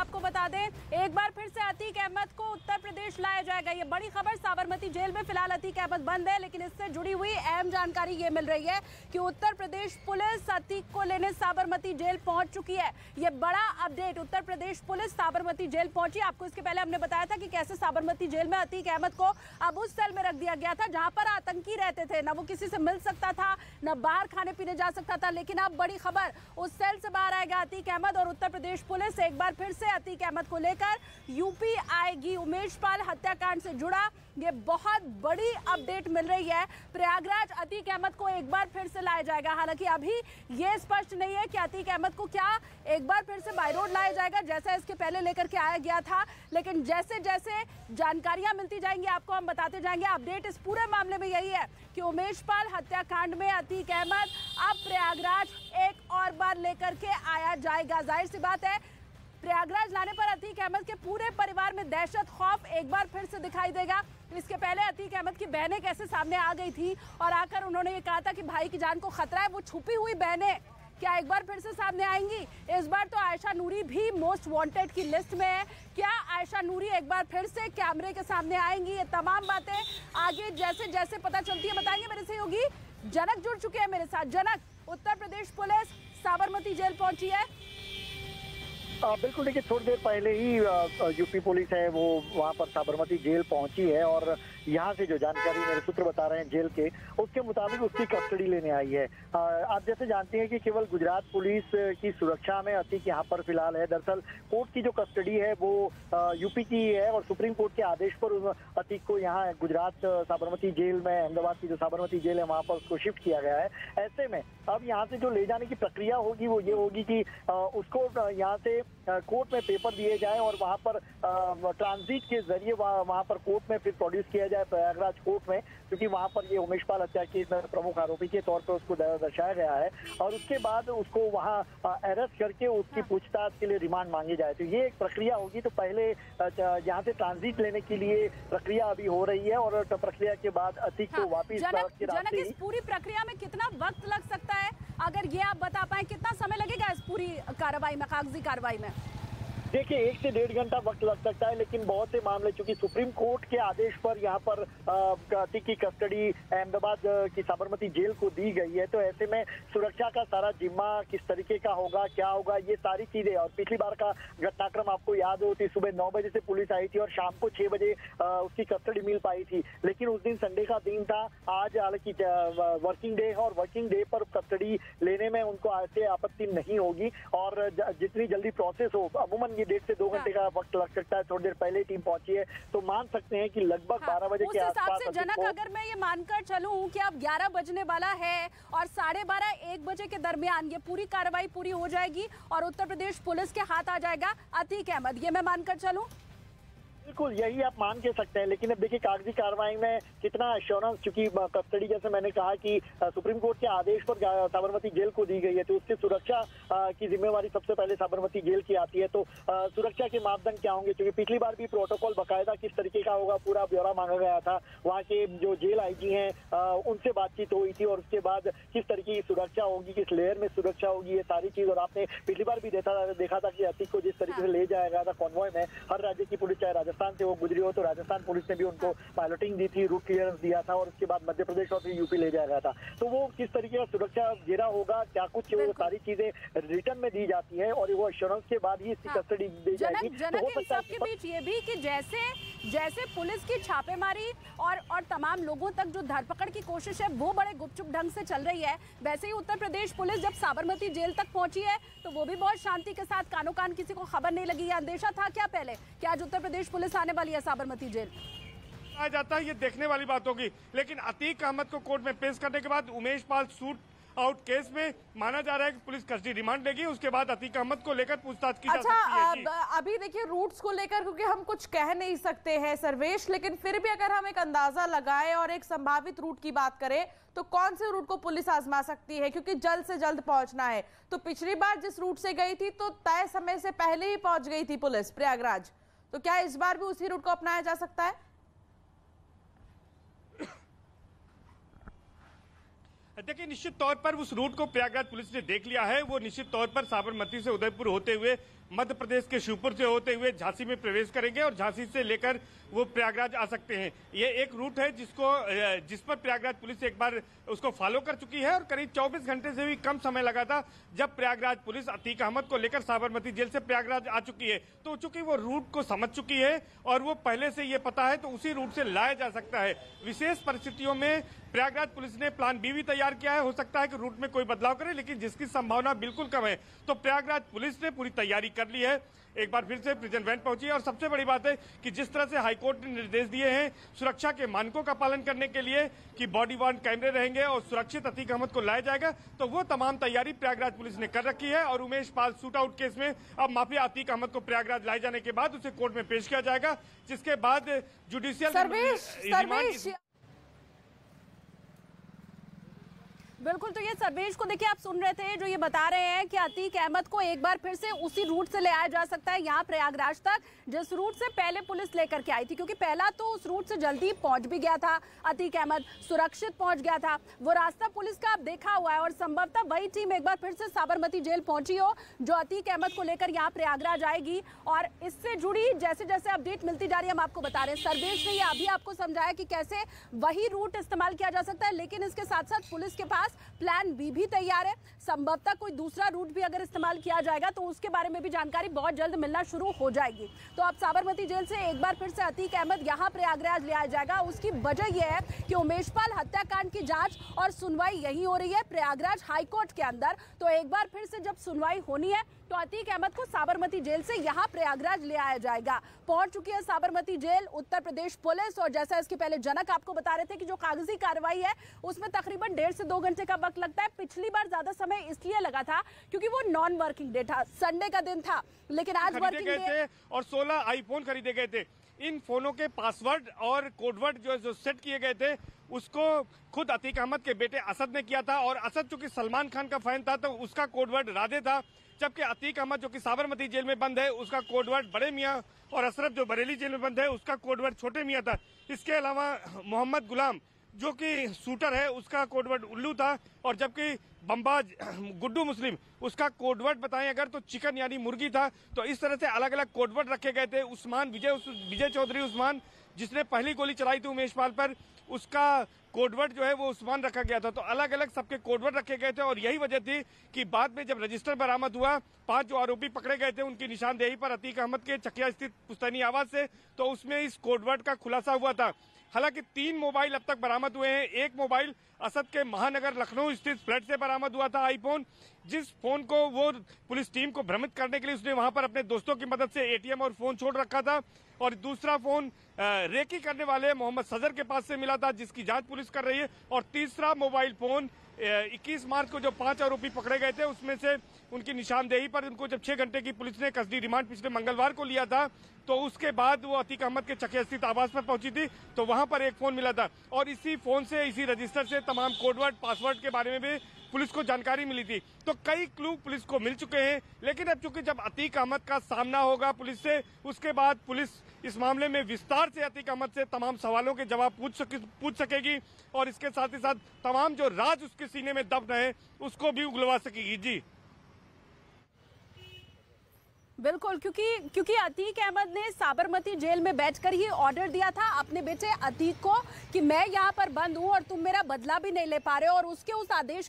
आपको बता दें, एक बार फिर से अतीक अहमद को उत्तर प्रदेश लाया जाएगा। ये बड़ी खबर, साबरमती जेल में फिलहाल अतीक अहमद बंद है, लेकिन इससे जुड़ी हुई अहम जानकारी ये मिल रही है कि उत्तर प्रदेश पुलिस अतीक को लेने साबरमती जेल पहुंच चुकी है। ये बड़ा update, Uttar Pradesh police Sabarmati jail पहुंची। आपको इसके पहले हमने बताया था कि कैसे साबरमती जेल में अतीक अहमद को अब उस सेल में रख दिया गया था जहां पर आतंकी रहते थे, ना वो किसी से मिल सकता था, ना बाहर खाने पीने जा सकता था। लेकिन अब बड़ी खबर, उस सेल से बाहर आएगा अतीक अहमद और उत्तर प्रदेश पुलिस एक बार फिर से अतीक अहमद को लेकर यूपी आएगी। उमेश पाल हत्याकांड से जुड़ा ये बहुत बड़ी अपडेट मिल रही है। प्रयागराज अतीक अहमद को एक बार फिर से लाया जाएगा। हालांकि अभी ये स्पष्ट नहीं है कि अतीक अहमद को क्या एक बार फिर से बाय रोड लाया जाएगा जैसा इसके पहले लेकर के आया गया था, लेकिन जैसे जैसे जानकारियां मिलती जाएंगी आपको हम बताते जाएंगे। अपडेट इस पूरे मामले में यही है कि उमेश पाल हत्याकांड में अतीक अहमद अब प्रयागराज एक और बार लेकर के आया जाएगा। जाहिर सी बात है, प्रयागराज लाने पर अतीक अहमद के पूरे परिवार में दहशत, खौफ एक बार फिर से दिखाई देगा। इसके पहले अतीक अहमद की बहनें कैसे सामने आ गई थी और आकर उन्होंने ये कहा था कि भाई की जान को खतरा है, वो छुपी हुई बहनें क्या एक बार फिर से सामने आएंगी? इस बार तो आयशा नूरी भी मोस्ट वांटेड की लिस्ट में है। क्या आयशा नूरी एक बार फिर से कैमरे के सामने आएंगी? ये तमाम बातें आगे जैसे जैसे पता चलती है बताएंगे मेरे सहयोगी जनक जुड़ चुके हैं मेरे साथ। जनक, उत्तर प्रदेश पुलिस साबरमती जेल पहुंची है। बिल्कुल, देखिए थोड़ी देर पहले ही यूपी पुलिस है वो वहाँ पर साबरमती जेल पहुंची है और यहाँ से जो जानकारी मेरे सूत्र बता रहे हैं जेल के, उसके मुताबिक उसकी कस्टडी लेने आई है। आप जैसे जानते हैं कि केवल गुजरात पुलिस की सुरक्षा में अतीक यहाँ पर फिलहाल है। दरअसल कोर्ट की जो कस्टडी है वो यूपी की है और सुप्रीम कोर्ट के आदेश पर अतीक को यहाँ गुजरात साबरमती जेल में, अहमदाबाद की जो साबरमती जेल है वहाँ पर उसको शिफ्ट किया गया है। ऐसे में अब यहाँ से जो ले जाने की प्रक्रिया होगी वो ये होगी कि उसको यहाँ से कोर्ट में पेपर दिए जाए और वहाँ पर ट्रांजिट के जरिए वहाँ पर कोर्ट में फिर प्रोड्यूस किया जाए प्रयागराज कोर्ट में, क्योंकि वहाँ पर ये उमेश पाल हत्या केस में प्रमुख आरोपी के तौर पर उसको दर्शाया गया है और उसके बाद उसको वहाँ अरेस्ट करके उसकी पूछताछ के लिए रिमांड मांगी जाए। तो ये एक प्रक्रिया होगी। तो पहले यहाँ से ट्रांजिट लेने के लिए प्रक्रिया अभी हो रही है और प्रक्रिया के बाद अतीक को वापिस जनक, इस पूरी प्रक्रिया में कितना वक्त लग सकता है, अगर ये आप बता पाए कितना समय लगेगा इस पूरी कार्रवाई में, कागजी कार्रवाई में? देखिए 1 से 1.5 घंटा वक्त लग सकता है, लेकिन बहुत से मामले चूंकि सुप्रीम कोर्ट के आदेश पर यहाँ पर अतीक की कस्टडी अहमदाबाद की साबरमती जेल को दी गई है, तो ऐसे में सुरक्षा का सारा जिम्मा किस तरीके का होगा, क्या होगा, ये सारी चीजें। और पिछली बार का घटनाक्रम आपको याद हो कि सुबह 9 बजे से पुलिस आई थी और शाम को 6 बजे उसकी कस्टडी मिल पाई थी, लेकिन उस दिन संडे का दिन था। आज हालांकि वर्किंग डे है और वर्किंग डे पर कस्टडी लेने में उनको ऐसे आपत्ति नहीं होगी और जितनी जल्दी प्रोसेस हो, अमूमन ये 1.5 से 2 घंटे का वक्त लग सकता है। थोड़ी देर पहले टीम पहुंची है तो मान सकते हैं कि लगभग 12 बजे के आसपास। जनक, अगर मैं ये मानकर चलूं कि अब 11 बजने वाला है और 12:30-1 बजे के दरमियान ये पूरी कार्रवाई पूरी हो जाएगी और उत्तर प्रदेश पुलिस के हाथ आ जाएगा अतीक अहमद, ये मैं मानकर चलूं? बिल्कुल, यही आप मान के सकते हैं। लेकिन अब देखिए कागजी कार्रवाई में कितना एश्योरेंस, चूंकि कस्टडी जैसे मैंने कहा कि सुप्रीम कोर्ट के आदेश पर साबरमती जेल को दी गई है, तो उसकी सुरक्षा की जिम्मेवारी सबसे पहले साबरमती जेल की आती है। तो सुरक्षा के मापदंड क्या होंगे, क्योंकि पिछली बार भी प्रोटोकॉल बाकायदा किस तरीके का होगा पूरा ब्यौरा मांगा गया था। वहाँ के जो जेल आईजी हैं उनसे बातचीत हुई थी और उसके बाद किस तरीके की सुरक्षा होगी, किस लेयर में सुरक्षा होगी, ये सारी चीज। और आपने पिछली बार भी देखा था कि अतीक को जिस तरीके से ले जाया गया था कॉन्वॉय में, हर राज्य की पुलिस चाहे राजस्थान से वो गुजरी हो तो राजस्थान पुलिस ने भी उनको पायलटिंग दी थी, रूट क्लियरेंस दिया था और उसके बाद मध्य प्रदेश और फिर यूपी ले जाया गया था। तो वो किस तरीके का सुरक्षा घेरा होगा, क्या कुछ वो सारी चीजें रिटर्न में दी जाती है और वो एश्योरेंस के बाद ही इसकी कस्टडी दी जाएगी। जनक, इन सबके बीच ये भी कि जैसे पुलिस की छापेमारी और तमाम लोगों तक जो धरपकड़ की कोशिश है वो बड़े गुपचुप ढंग से चल रही है, वैसे ही उत्तर प्रदेश पुलिस जब साबरमती जेल तक पहुंची है तो वो भी बहुत शांति के साथ, कानो कान किसी को खबर नहीं लगी। अंदेशा था क्या पहले कि आज उत्तर प्रदेश पुलिस आने वाली है साबरमती जेल? आ जाता है, ये देखने वाली बात होगी। लेकिन अतीक अहमद को कोर्ट में पेश करने के बाद Umesh Pal shoot out case में माना जा रहा है कि पुलिस कस्टडी रिमांड लेगी, उसके बाद अतीक अहमद को लेकर पूछताछ की जा सकती है। अभी देखिए रूट्स को लेकर क्योंकि हम कुछ कह नहीं सकते हैं सर्वेश, लेकिन फिर भी अगर हम एक अंदाजा लगाएं और एक संभावित रूट की बात करें तो कौन से रूट को पुलिस आजमा सकती है, क्योंकि जल्द से जल्द पहुंचना है। तो पिछली बार जिस रूट से गई थी तो तय समय से पहले ही पहुंच गई थी पुलिस प्रयागराज, तो क्या इस बार भी उसी रूट को अपनाया जा सकता है? देखिए निश्चित तौर पर उस रूट को प्रयागराज पुलिस ने देख लिया है। वो निश्चित तौर पर साबरमती से उदयपुर होते हुए मध्य प्रदेश के शिवपुर से होते हुए झांसी में प्रवेश करेंगे और झांसी से लेकर वो प्रयागराज आ सकते हैं। ये एक रूट है जिस पर प्रयागराज पुलिस एक बार उसको फॉलो कर चुकी है और करीब 24 घंटे से भी कम समय लगा था जब प्रयागराज पुलिस अतीक अहमद को लेकर साबरमती जेल से प्रयागराज आ चुकी है। तो चूंकि वो रूट को समझ चुकी है और वो पहले से ये पता है तो उसी रूट से लाया जा सकता है। विशेष परिस्थितियों में प्रयागराज पुलिस ने प्लान बी भी तैयार किया है। हो सकता है कि रूट में कोई बदलाव करे, लेकिन जिसकी संभावना बिल्कुल कम है। तो प्रयागराज पुलिस ने पूरी तैयारी कर ली है। एक बार फिर से प्रिजन वैन पहुंची है और सबसे बड़ी बात है कि जिस तरह से हाईकोर्ट ने निर्देश दिए हैं सुरक्षा के मानकों का पालन करने के लिए कि बॉडी वार्न कैमरे रहेंगे और सुरक्षित अतीक अहमद को लाया जाएगा, तो वो तमाम तैयारी प्रयागराज पुलिस ने कर रखी है। और Umesh Pal shoot out case में अब माफिया अतीक अहमद को प्रयागराज लाए जाने के बाद उसे कोर्ट में पेश किया जाएगा, जिसके बाद जुडिशियल बिल्कुल। तो ये सर्वेश को देखिए, आप सुन रहे थे जो ये बता रहे हैं कि अतीक अहमद को एक बार फिर से उसी रूट से ले आया जा सकता है यहाँ प्रयागराज तक, जिस रूट से पहले पुलिस लेकर के आई थी, क्योंकि पहला तो उस रूट से जल्दी पहुंच भी गया था अतीक अहमद, सुरक्षित पहुंच गया था। वो रास्ता पुलिस का आप देखा हुआ है और संभवतः वही टीम एक बार फिर से साबरमती जेल पहुंची हो जो अतीक अहमद को लेकर यहाँ प्रयागराज आएगी। और इससे जुड़ी जैसे जैसे अपडेट मिलती जा रही है हम आपको बता रहे हैं। सर्वेश ने ये अभी आपको समझाया कि कैसे वही रूट इस्तेमाल किया जा सकता है, लेकिन इसके साथ साथ पुलिस के पास प्लान बी भी तैयार है। संभवतः कोई दूसरा रूट भी अगर इस्तेमाल किया जाएगा तो उसके बारे में भी जानकारी बहुत जल्द मिलना शुरू हो जाएगी। तो अब साबरमती जेल से एक बार फिर से अतीक अहमद यहाँ प्रयागराज ले आया जाएगा। उसकी वजह यह है कि उमेश पाल हत्याकांड की जांच और सुनवाई यहीं हो रही है प्रयागराज हाईकोर्ट के अंदर। तो एक बार फिर से जब सुनवाई होनी है तो अतीक अहमद को साबरमती जेल से यहाँ प्रयागराज ले आया जाएगा। पहुंच चुकी है साबरमती जेल उत्तर प्रदेश पुलिस। और जैसा इसके पहले जनक आपको बता रहे थे कि जो कागजी कार्रवाई है उसमें तकरीबन 1.5 से 2 घंटे का वक्त लगता है। पिछली बार ज्यादा समय इसलिए लगा था क्योंकि वो नॉन वर्किंग डे था, संडे का दिन था, लेकिन आज वर्किंग डे और 16 आईफोन खरीदे गए थे। इन फोनों के पासवर्ड और कोडवर्ड जो सेट किए गए थे उसको खुद अतीक अहमद के बेटे असद ने किया था। और असद चूंकि सलमान खान का फैन था तो उसका कोडवर्ड राधे था, जबकि अतीक अहमद जो कि साबरमती जेल में बंद है उसका कोडवर्ड बड़े मियां और अशरफ जो बरेली जेल में बंद है उसका कोडवर्ड छोटे मियां था। इसके अलावा मोहम्मद गुलाम जो कि शूटर है उसका कोडवर्ड उल्लू था, और जबकि बम्बाज गुड्डू मुस्लिम उसका कोडवर्ड बताएं अगर तो चिकन यानी मुर्गी था। तो इस तरह से अलग अलग कोडवर्ड रखे गए थे। विजय चौधरी उस्मान जिसने पहली गोली चलाई थी उमेश पाल पर, उसका कोडवर्ड जो है वो उस्मान रखा गया था। तो अलग अलग सबके कोडवर्ड रखे गए थे और यही वजह थी कि बाद में जब रजिस्टर बरामद हुआ 5 जो आरोपी पकड़े गए थे उनकी निशानदेही पर अतीक अहमद के चकिया स्थित पुश्तैनी आवास से, तो उसमें इस कोडवर्ड का खुलासा हुआ था। हालांकि 3 मोबाइल अब तक बरामद हुए हैं। एक मोबाइल असद के महानगर लखनऊ स्थित फ्लैट से बरामद हुआ था आईफोन, जिस फोन को वो पुलिस टीम को भ्रमित करने के लिए उसने वहां पर अपने दोस्तों की मदद से एटीएम और फोन छोड़ रखा था। और दूसरा फोन रेकी करने वाले मोहम्मद सजर के पास से मिला था जिसकी जांच पुलिस कर रही है। और तीसरा मोबाइल फोन 21 मार्च को जो 5 आरोपी पकड़े गए थे उसमें से उनकी निशानदेही पर उनको जब 6 घंटे की पुलिस ने कस्टडी रिमांड पिछले मंगलवार को लिया था, तो उसके बाद वो अतीक अहमद के चकिया स्थित आवास पर पहुंची थी तो वहां पर एक फोन मिला था। और इसी फोन से इसी रजिस्टर से तमाम कोडवर्ड पासवर्ड के बारे में भी पुलिस को जानकारी मिली थी। तो कई क्लू पुलिस को मिल चुके हैं, लेकिन अब चूंकि जब अतीक अहमद का सामना होगा पुलिस से, उसके बाद पुलिस इस मामले में विस्तार से अतीक अहमद से तमाम सवालों के जवाब पूछ सकेगी और इसके साथ ही साथ तमाम जो राज उसके सीने में दब रहे उसको भी उगलवा सकेगी। जी बिल्कुल, क्योंकि अतीक अहमद ने साबरमती जेल में बैठकर ही ऑर्डर दिया था अपने बेटे अतीक को कि मैं यहाँ पर बंद हूँ और तुम मेरा बदला भी नहीं ले पा रहे हो। और उसके आदेश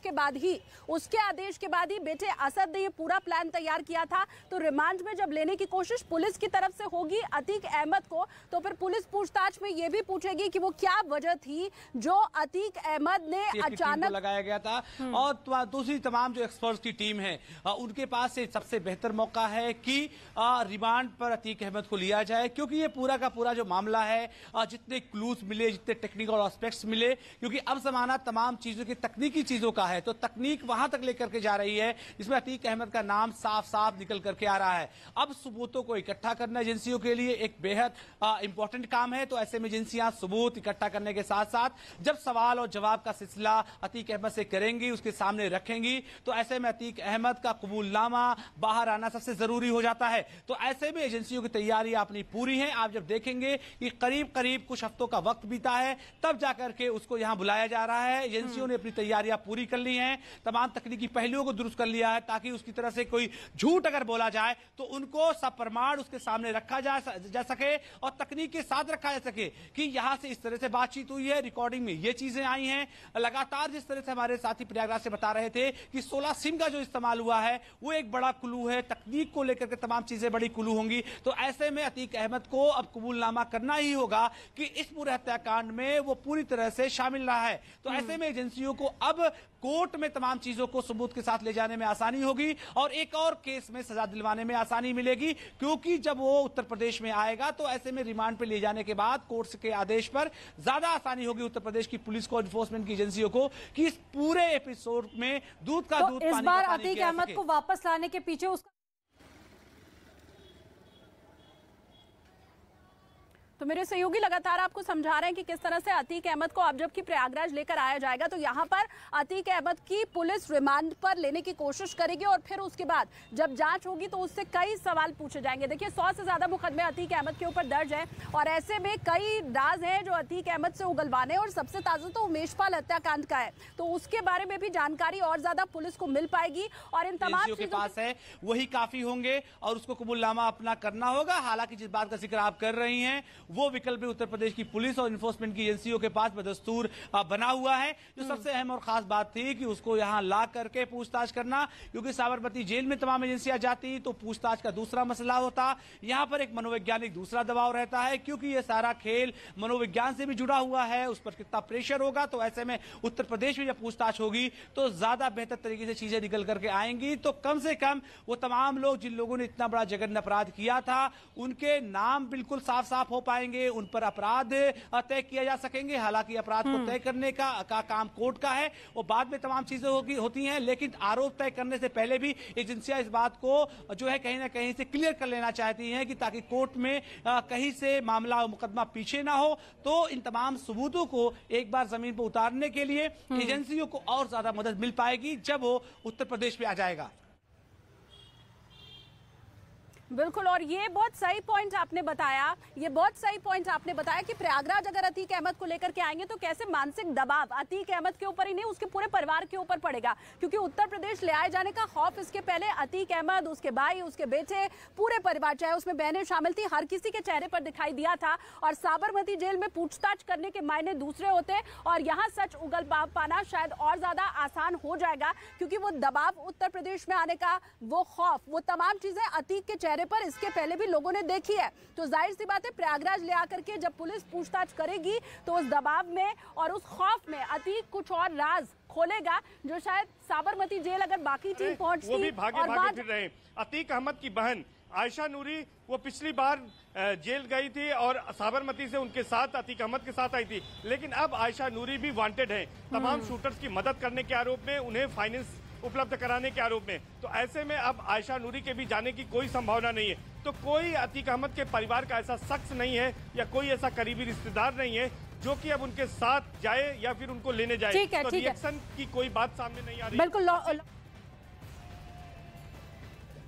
के बाद ही बेटे असद ने ये पूरा प्लान तैयार किया था। तो रिमांड में जब लेने की कोशिश पुलिस की तरफ से होगी अतीक अहमद को, तो फिर पुलिस पूछताछ में ये भी पूछेगी कि वो क्या वजह थी जो अतीक अहमद ने अचानक लगाया गया था। और दूसरी तमाम जो एक्सपर्ट्स की टीम है उनके पास से सबसे बेहतर मौका है कि रिमांड पर अतीक अहमद को लिया जाए, क्योंकि ये पूरा का पूरा जो मामला है जितने क्लूज मिले, जितने टेक्निकल एस्पेक्ट्स मिले, क्योंकि अब जमाना तमाम चीजों की तकनीकी चीजों का है, तो तकनीक वहां तक लेकर के जा रही है जिसमें अतीक अहमद का नाम साफ साफ निकल करके आ रहा है। अब सबूतों को इकट्ठा करना एजेंसियों के लिए एक बेहद इंपॉर्टेंट काम है। तो ऐसे में एजेंसियां सबूत इकट्ठा करने के साथ साथ जब सवाल और जवाब का सिलसिला अतीक अहमद से करेंगी, उसके सामने रखेंगी, तो ऐसे में अतीक अहमद का कबूलनामा बाहर आना सबसे जरूरी हो जाता है। तो ऐसे में एजेंसियों की तैयारियां अपनी पूरी हैं। आप जब देखेंगे कि करीब करीब कुछ हफ्तों का वक्त बीता है, तब जाकर के उसको यहां बुलाया जा रहा है। एजेंसियों ने अपनी तैयारियां पूरी कर ली हैं, तमाम तकनीकी पहलुओं को दुरुस्त कर लिया है, ताकि उसकी तरफ से कोई झूठ अगर बोला जाए तो उनको सब प्रमाण उसके सामने रखा जा सके और तकनीक के साथ रखा जा सके कि यहां से इस तरह से बातचीत हुई है, रिकॉर्डिंग में ये चीजें आई हैं। लगातार जिस तरह से हमारे साथी प्रयागराज से बता रहे थे कि 16 सिम का जो इस्तेमाल हुआ है वो एक बड़ा क्लू है, तकनीक को लेकर के तमाम चीजें बड़ी क्लू होंगी। तो ऐसे में अतीक अहमद को अब कबूलनामा करना ही होगा कि इस पूरे हत्याकांड में वो पूरी तरह से शामिल रहा है। तो ऐसे में एजेंसियों को अब कोर्ट में तमाम चीजों को सबूत के साथ ले जाने में आसानी होगी और एक और केस में सजा दिलवाने में आसानी मिलेगी, क्योंकि जब वो उत्तर प्रदेश में आएगा तो ऐसे में रिमांड पे ले जाने के बाद कोर्ट के आदेश पर ज्यादा आसानी होगी उत्तर प्रदेश की पुलिस को, एनफोर्समेंट की एजेंसियों को, कि इस पूरे एपिसोड में दूध का दूध इस बार अतीक अहमद को वापस लाने के पीछे उसका तो मेरे सहयोगी लगातार आपको समझा रहे हैं कि किस तरह से अतीक अहमद को अब जबकि प्रयागराज लेकर आया जाएगा तो यहाँ पर अतीक अहमद की पुलिस रिमांड पर लेने की कोशिश करेगी और फिर उसके बाद जब जांच होगी तो उससे कई सवाल पूछे जाएंगे। देखिए 100 से ज्यादा मुकदमे अतीक अहमद के ऊपर दर्ज हैं और ऐसे में कई राज हैं जो अतीक अहमद से उगलवाने और सबसे ताजा तो उमेशपाल हत्याकांड का है, तो उसके बारे में भी जानकारी और ज्यादा पुलिस को मिल पाएगी और इन तमाम के पास है वही काफी होंगे और उसको कबूलनामा अपना करना होगा। हालांकि जिस बात का जिक्र आप कर रही हैं वो विकल्प भी उत्तर प्रदेश की पुलिस और इन्फोर्समेंट की एजेंसियों के पास बदस्तूर बना हुआ है। जो सबसे अहम और खास बात थी कि उसको यहां ला करके पूछताछ करना, क्योंकि साबरमती जेल में तमाम एजेंसियां जाती तो पूछताछ का दूसरा मसला होता। यहां पर एक मनोवैज्ञानिक दूसरा दबाव रहता है, क्योंकि यह सारा खेल मनोविज्ञान से भी जुड़ा हुआ है, उस पर कितना प्रेशर होगा। तो ऐसे में उत्तर प्रदेश में जब पूछताछ होगी तो ज्यादा बेहतर तरीके से चीजें निकल करके आएंगी। तो कम से कम वो तमाम लोग जिन लोगों ने इतना बड़ा जघन्य अपराध किया था उनके नाम बिल्कुल साफ साफ हो पाएंगे, उन पर अपराध तय किया जा सकेंगे। हालांकि अपराध को तय करने का काम कोर्ट का है, वो बाद में तमाम चीजें होती हैं, लेकिन आरोप तय करने से पहले भी एजेंसियां इस बात को जो है कहीं ना कहीं से क्लियर कर लेना चाहती हैं कि ताकि कोर्ट में कहीं से मामला मुकदमा पीछे ना हो। तो इन तमाम सबूतों को एक बार जमीन पर उतारने के लिए एजेंसियों को और ज्यादा मदद मिल पाएगी जब वो उत्तर प्रदेश में आ जाएगा। बिल्कुल, और ये बहुत सही पॉइंट आपने बताया, कि प्रयागराज अगर अतीक अहमद को लेकर के आएंगे तो कैसे मानसिक दबाव अतीक अहमद के ऊपर ही नहीं उसके पूरे परिवार के ऊपर पड़ेगा, क्योंकि उत्तर प्रदेश ले आए जाने का खौफ इसके पहले अतीक अहमद, उसके भाई, उसके बेटे, पूरे परिवार, चाहे उसमें बहनें शामिल थी, हर किसी के चेहरे पर दिखाई दिया था। और साबरमती जेल में पूछताछ करने के मायने दूसरे होते और यहाँ सच उगल पाना शायद और ज्यादा आसान हो जाएगा, क्योंकि वो दबाव उत्तर प्रदेश में आने का, वो खौफ, वो तमाम चीजें अतीक के चेहरे पर इसके पहले भी लोगों ने देखी है। तो जाहिर सी बात है प्रयागराज ले आकर के जब पुलिस पूछताछ करेगी तो उस दबाव में और उस खौफ में अतीक कुछ और राज खोलेगा जो शायद साबरमती जेल अगर बाकी टीम पहुंचती वो भी भागे फिर रहे। अतीक अहमद की बहन आयशा नूरी वो पिछली बार जेल गई थी और साबरमती से उनके साथ अतीक अहमद के साथ आई थी, लेकिन अब आयशा नूरी भी वांटेड है तमाम शूटर्स की मदद करने के आरोप में, उन्हें फाइनेंस उपलब्ध कराने के आरोप में। तो ऐसे में अब आयशा नूरी के भी जाने की कोई संभावना नहीं है। तो कोई अतीक अहमद के परिवार का ऐसा शख्स नहीं है या कोई ऐसा करीबी रिश्तेदार नहीं है जो कि अब उनके साथ जाए या फिर उनको लेने जाए। तो रिएक्शन की कोई बात सामने नहीं आ रही।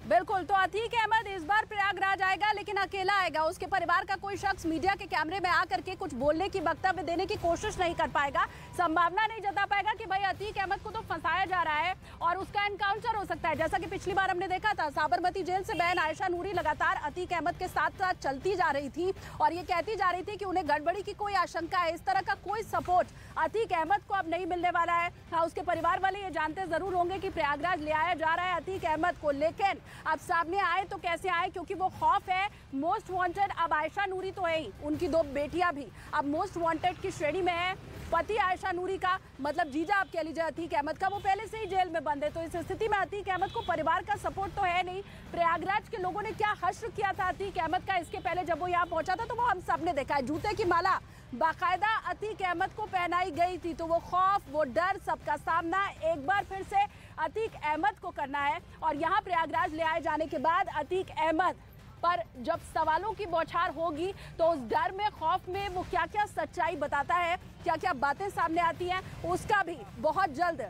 बिल्कुल, तो अतीक अहमद इस बार प्रयागराज आएगा लेकिन अकेला आएगा। उसके परिवार का कोई शख्स मीडिया के कैमरे में आकर के कुछ बोलने की, वक्तव्य देने की कोशिश नहीं कर पाएगा, संभावना नहीं जता पाएगा कि भाई अतीक अहमद को तो फंसाया जा रहा है और उसका एनकाउंटर हो सकता है। जैसा कि पिछली बार हमने देखा था, साबरमती जेल से बहन आयशा नूरी लगातार अतीक अहमद के साथ साथ चलती जा रही थी और ये कहती जा रही थी कि उन्हें गड़बड़ी की कोई आशंका है। इस तरह का कोई सपोर्ट अतीक अहमद को अब नहीं मिलने वाला है। हाँ, उसके परिवार वाले ये जानते जरूर होंगे कि प्रयागराज ले आया जा रहा है अतीक अहमद को, लेकिन अब सामने आए तो कैसे आए, क्योंकि वो खौफ है। मोस्ट वांटेड अब आयशा नूरी तो है ही, उनकी 2 बेटियां भी अब मोस्ट वांटेड की श्रेणी में है। पति आयशा नूरी का मतलब जीजा आप कह लीजिए अतीक अहमद का, वो पहले से ही जेल में बंद है। तो इस स्थिति में अतीक अहमद को परिवार का सपोर्ट तो है नहीं। प्रयागराज के लोगों ने क्या हश्र किया था अतीक अहमद का इसके पहले जब वो यहाँ पहुंचा था, तो वो हम सब ने देखा है। जूते की माला बाकायदा अतीक अहमद को पहनाई गई थी। तो वो खौफ, वो डर, सबका सामना एक बार फिर से अतीक अहमद को करना है। और यहाँ प्रयागराज ले आए जाने के बाद अतीक अहमद पर जब सवालों की बौछार होगी तो उस डर में, खौफ में वो क्या क्या सच्चाई बताता है, क्या क्या बातें सामने आती हैं, उसका भी बहुत जल्द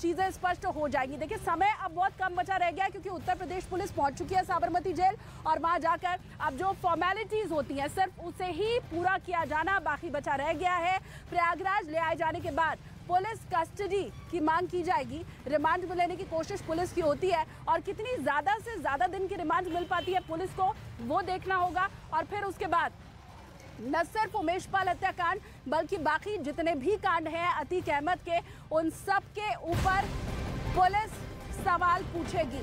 चीजें स्पष्ट हो जाएंगी। देखिए समय अब बहुत कम बचा रह गया क्योंकि उत्तर प्रदेश पुलिस पहुंच चुकी है साबरमती जेल और वहां जाकर अब जो फॉर्मेलिटीज होती हैं सिर्फ उसे ही पूरा किया जाना बाकी बचा रह गया है। प्रयागराज ले आए जाने के बाद पुलिस कस्टडी की मांग की जाएगी, रिमांड में लेने की कोशिश पुलिस की होती है और कितनी ज्यादा से ज्यादा दिन की रिमांड मिल पाती है पुलिस को वो देखना होगा। और फिर उसके बाद न सिर्फ उमेश पाल हत्याकांड बल्कि बाकी जितने भी कांड हैं अतीक अहमद के, उन सब के ऊपर पुलिस सवाल पूछेगी।